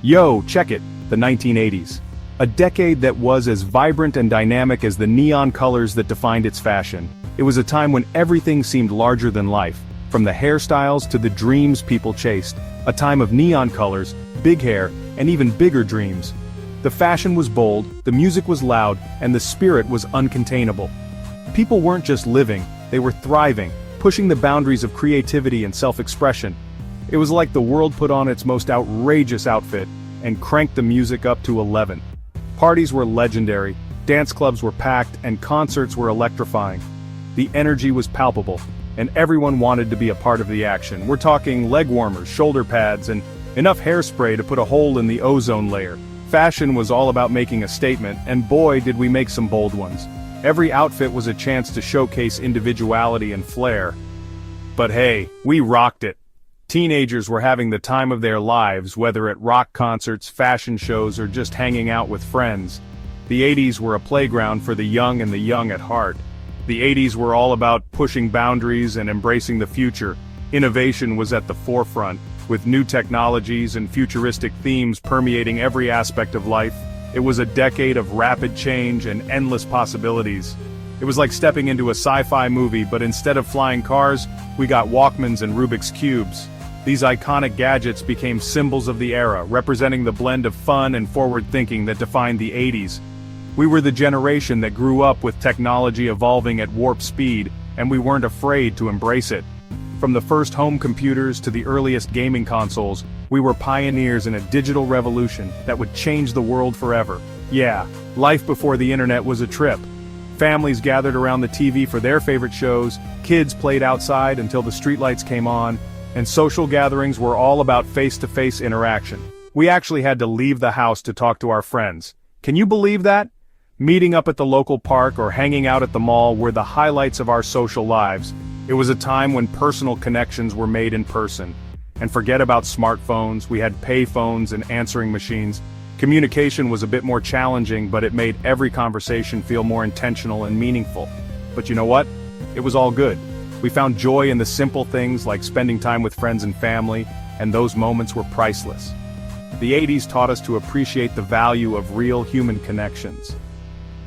Yo, check it, the 1980s. A decade that was as vibrant and dynamic as the neon colors that defined its fashion. It was a time when everything seemed larger than life, from the hairstyles to the dreams people chased. A time of neon colors, big hair, and even bigger dreams. The fashion was bold, the music was loud, and the spirit was uncontainable. People weren't just living, they were thriving, pushing the boundaries of creativity and self-expression. It was like the world put on its most outrageous outfit and cranked the music up to 11. Parties were legendary, dance clubs were packed, and concerts were electrifying. The energy was palpable, and everyone wanted to be a part of the action. We're talking leg warmers, shoulder pads, and enough hairspray to put a hole in the ozone layer. Fashion was all about making a statement, and boy did we make some bold ones. Every outfit was a chance to showcase individuality and flair. But hey, we rocked it. Teenagers were having the time of their lives, whether at rock concerts, fashion shows, or just hanging out with friends. The 80s were a playground for the young and the young at heart. The 80s were all about pushing boundaries and embracing the future. Innovation was at the forefront, with new technologies and futuristic themes permeating every aspect of life. It was a decade of rapid change and endless possibilities. It was like stepping into a sci-fi movie, but instead of flying cars, we got Walkmans and Rubik's Cubes. These iconic gadgets became symbols of the era, representing the blend of fun and forward thinking that defined the 80s. We were the generation that grew up with technology evolving at warp speed, and we weren't afraid to embrace it. From the first home computers to the earliest gaming consoles, we were pioneers in a digital revolution that would change the world forever. Yeah, life before the internet was a trip. Families gathered around the TV for their favorite shows, kids played outside until the streetlights came on, and social gatherings were all about face-to-face interaction. We actually had to leave the house to talk to our friends. Can you believe that? Meeting up at the local park or hanging out at the mall were the highlights of our social lives. It was a time when personal connections were made in person. And forget about smartphones, we had pay phones and answering machines. Communication was a bit more challenging, but it made every conversation feel more intentional and meaningful. But you know what? It was all good. We found joy in the simple things like spending time with friends and family, and those moments were priceless. The 80s taught us to appreciate the value of real human connections.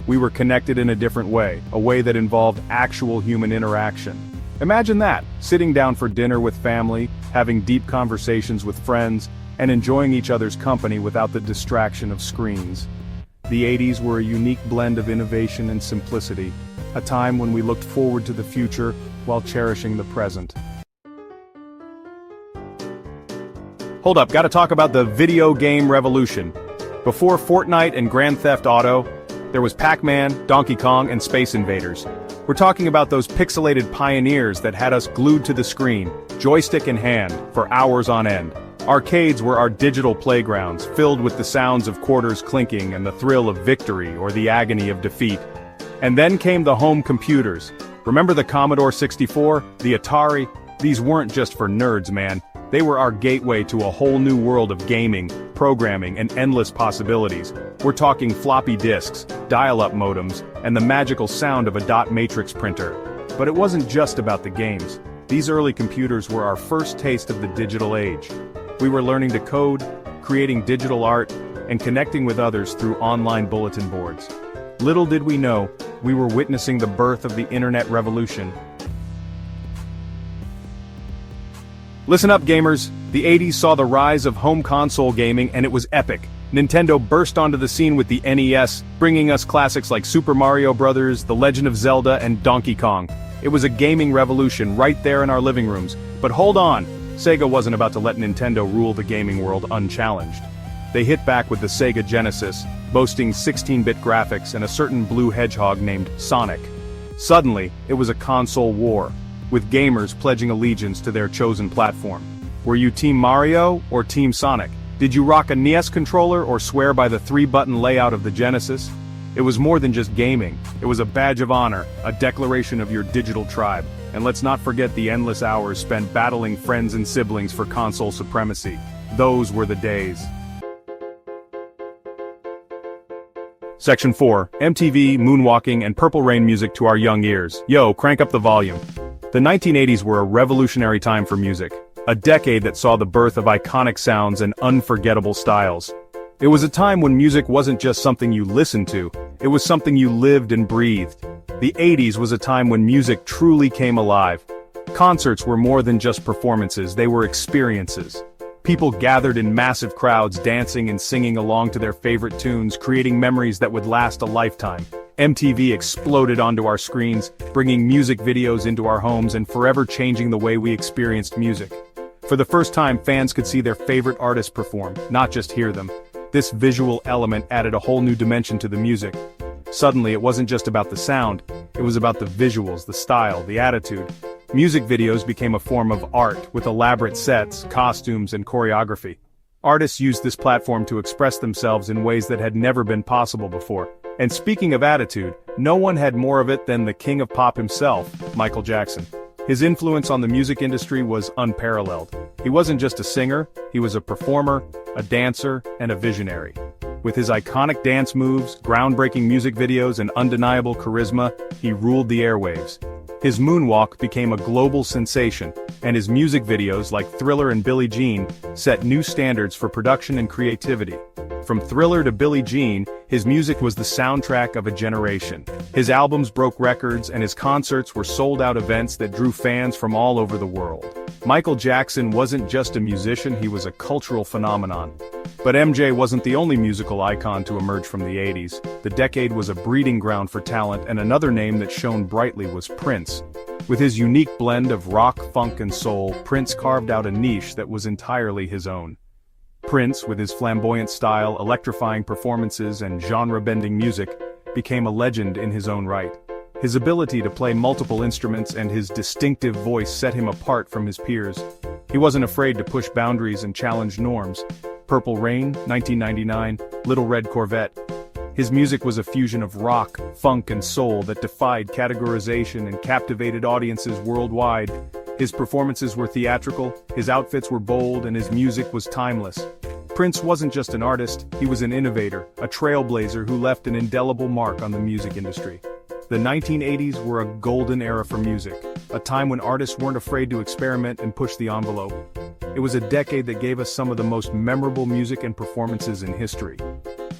We were connected in a different way, a way that involved actual human interaction. Imagine that, sitting down for dinner with family, having deep conversations with friends, and enjoying each other's company without the distraction of screens. The 80s were a unique blend of innovation and simplicity, a time when we looked forward to the future while cherishing the present. Hold up, gotta talk about the video game revolution. Before Fortnite and Grand Theft Auto, there was Pac-Man, Donkey Kong, and Space Invaders. We're talking about those pixelated pioneers that had us glued to the screen, joystick in hand, for hours on end. Arcades were our digital playgrounds, filled with the sounds of quarters clinking and the thrill of victory or the agony of defeat. And then came the home computers. Remember the Commodore 64, the Atari? These weren't just for nerds, man. They were our gateway to a whole new world of gaming, programming, and endless possibilities. We're talking floppy disks, dial-up modems, and the magical sound of a dot matrix printer. But it wasn't just about the games. These early computers were our first taste of the digital age. We were learning to code, creating digital art, and connecting with others through online bulletin boards. Little did we know, we were witnessing the birth of the internet revolution. Listen up, gamers. The 80s saw the rise of home console gaming, and it was epic. Nintendo burst onto the scene with the NES, bringing us classics like Super Mario Bros., The Legend of Zelda, and Donkey Kong. It was a gaming revolution right there in our living rooms. But hold on, Sega wasn't about to let Nintendo rule the gaming world unchallenged. They hit back with the Sega Genesis, boasting 16-bit graphics and a certain blue hedgehog named Sonic. Suddenly, it was a console war, with gamers pledging allegiance to their chosen platform. Were you Team Mario or Team Sonic? Did you rock a NES controller or swear by the 3-button layout of the Genesis? It was more than just gaming. It was a badge of honor, a declaration of your digital tribe. And let's not forget the endless hours spent battling friends and siblings for console supremacy. Those were the days. Section 4. MTV, moonwalking, and Purple Rain music to our young ears. Yo, crank up the volume. The 1980s were a revolutionary time for music. A decade that saw the birth of iconic sounds and unforgettable styles. It was a time when music wasn't just something you listened to, it was something you lived and breathed. The 80s was a time when music truly came alive. Concerts were more than just performances, they were experiences. People gathered in massive crowds dancing and singing along to their favorite tunes, creating memories that would last a lifetime. MTV exploded onto our screens, bringing music videos into our homes and forever changing the way we experienced music. For the first time, fans could see their favorite artists perform, not just hear them. This visual element added a whole new dimension to the music. Suddenly, it wasn't just about the sound, it was about the visuals, the style, the attitude. Music videos became a form of art, with elaborate sets, costumes, and choreography. Artists used this platform to express themselves in ways that had never been possible before. And speaking of attitude, no one had more of it than the king of pop himself, Michael Jackson. His influence on the music industry was unparalleled. He wasn't just a singer, he was a performer, a dancer, and a visionary. With his iconic dance moves, groundbreaking music videos, and undeniable charisma, he ruled the airwaves. His moonwalk became a global sensation, and his music videos like Thriller and Billie Jean set new standards for production and creativity. From Thriller to Billie Jean, his music was the soundtrack of a generation. His albums broke records and his concerts were sold-out events that drew fans from all over the world. Michael Jackson wasn't just a musician, he was a cultural phenomenon. But MJ wasn't the only musical icon to emerge from the 80s. The decade was a breeding ground for talent, and another name that shone brightly was Prince. With his unique blend of rock, funk, and soul, Prince carved out a niche that was entirely his own. Prince, with his flamboyant style, electrifying performances, and genre-bending music, became a legend in his own right. His ability to play multiple instruments and his distinctive voice set him apart from his peers. He wasn't afraid to push boundaries and challenge norms. Purple Rain, 1999, Little Red Corvette. His music was a fusion of rock, funk, and soul that defied categorization and captivated audiences worldwide. His performances were theatrical, his outfits were bold, and his music was timeless. Prince wasn't just an artist, he was an innovator, a trailblazer who left an indelible mark on the music industry. The 1980s were a golden era for music, a time when artists weren't afraid to experiment and push the envelope. It was a decade that gave us some of the most memorable music and performances in history.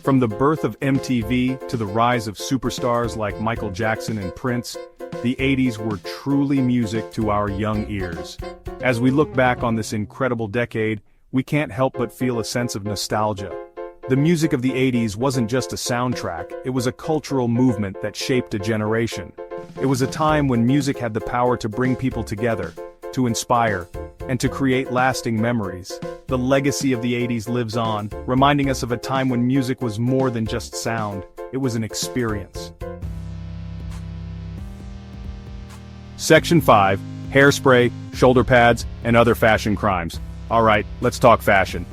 From the birth of MTV to the rise of superstars like Michael Jackson and Prince, the 80s were truly music to our young ears. As we look back on this incredible decade, we can't help but feel a sense of nostalgia. The music of the 80s wasn't just a soundtrack, it was a cultural movement that shaped a generation. It was a time when music had the power to bring people together, to inspire, and to create lasting memories. The legacy of the 80s lives on, reminding us of a time when music was more than just sound, it was an experience. Section 5, Hairspray, Shoulder Pads, and Other Fashion Crimes. Alright, let's talk fashion.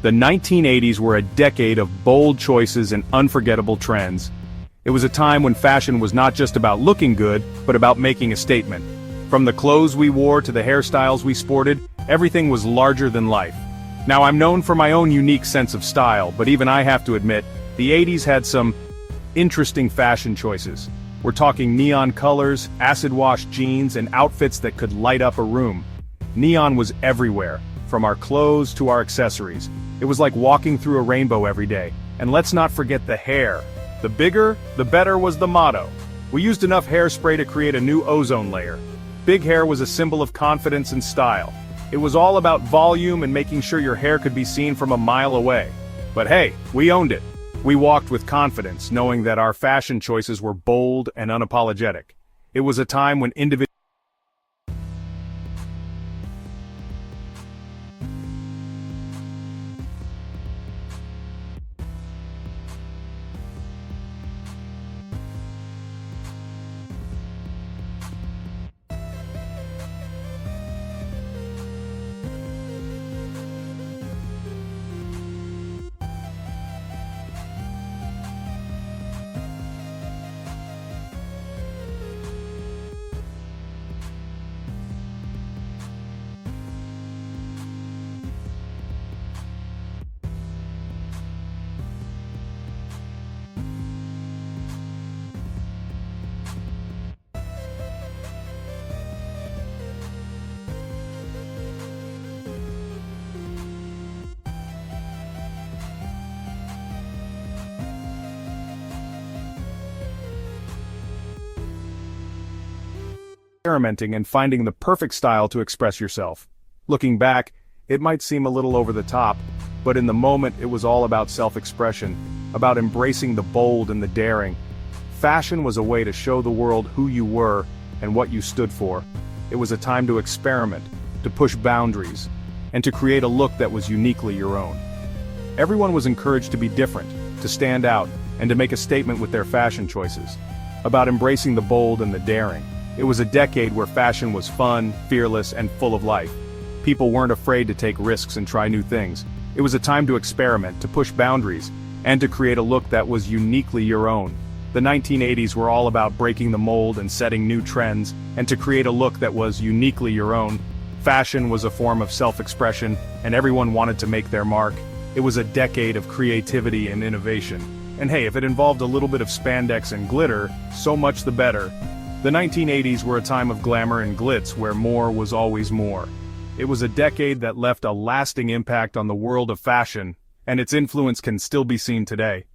The 1980s were a decade of bold choices and unforgettable trends. It was a time when fashion was not just about looking good, but about making a statement. From the clothes we wore to the hairstyles we sported, everything was larger than life. Now I'm known for my own unique sense of style, but even I have to admit, the 80s had some interesting fashion choices. We're talking neon colors, acid-wash jeans, and outfits that could light up a room. Neon was everywhere, from our clothes to our accessories. It was like walking through a rainbow every day. And let's not forget the hair. The bigger, the better was the motto. We used enough hairspray to create a new ozone layer. Big hair was a symbol of confidence and style. It was all about volume and making sure your hair could be seen from a mile away. But hey, we owned it. We walked with confidence, knowing that our fashion choices were bold and unapologetic. It was a time when individuals experimenting and finding the perfect style to express yourself. Looking back, it might seem a little over the top, but in the moment it was all about self-expression, about embracing the bold and the daring. Fashion was a way to show the world who you were and what you stood for. It was a time to experiment, to push boundaries, and to create a look that was uniquely your own. Everyone was encouraged to be different, to stand out, and to make a statement with their fashion choices. About embracing the bold and the daring. It was a decade where fashion was fun, fearless, and full of life. People weren't afraid to take risks and try new things. It was a time to experiment, to push boundaries, and to create a look that was uniquely your own. The 1980s were all about breaking the mold and setting new trends, and to create a look that was uniquely your own. Fashion was a form of self-expression, and everyone wanted to make their mark. It was a decade of creativity and innovation. And hey, if it involved a little bit of spandex and glitter, so much the better. The 1980s were a time of glamour and glitz where more was always more. It was a decade that left a lasting impact on the world of fashion, and its influence can still be seen today.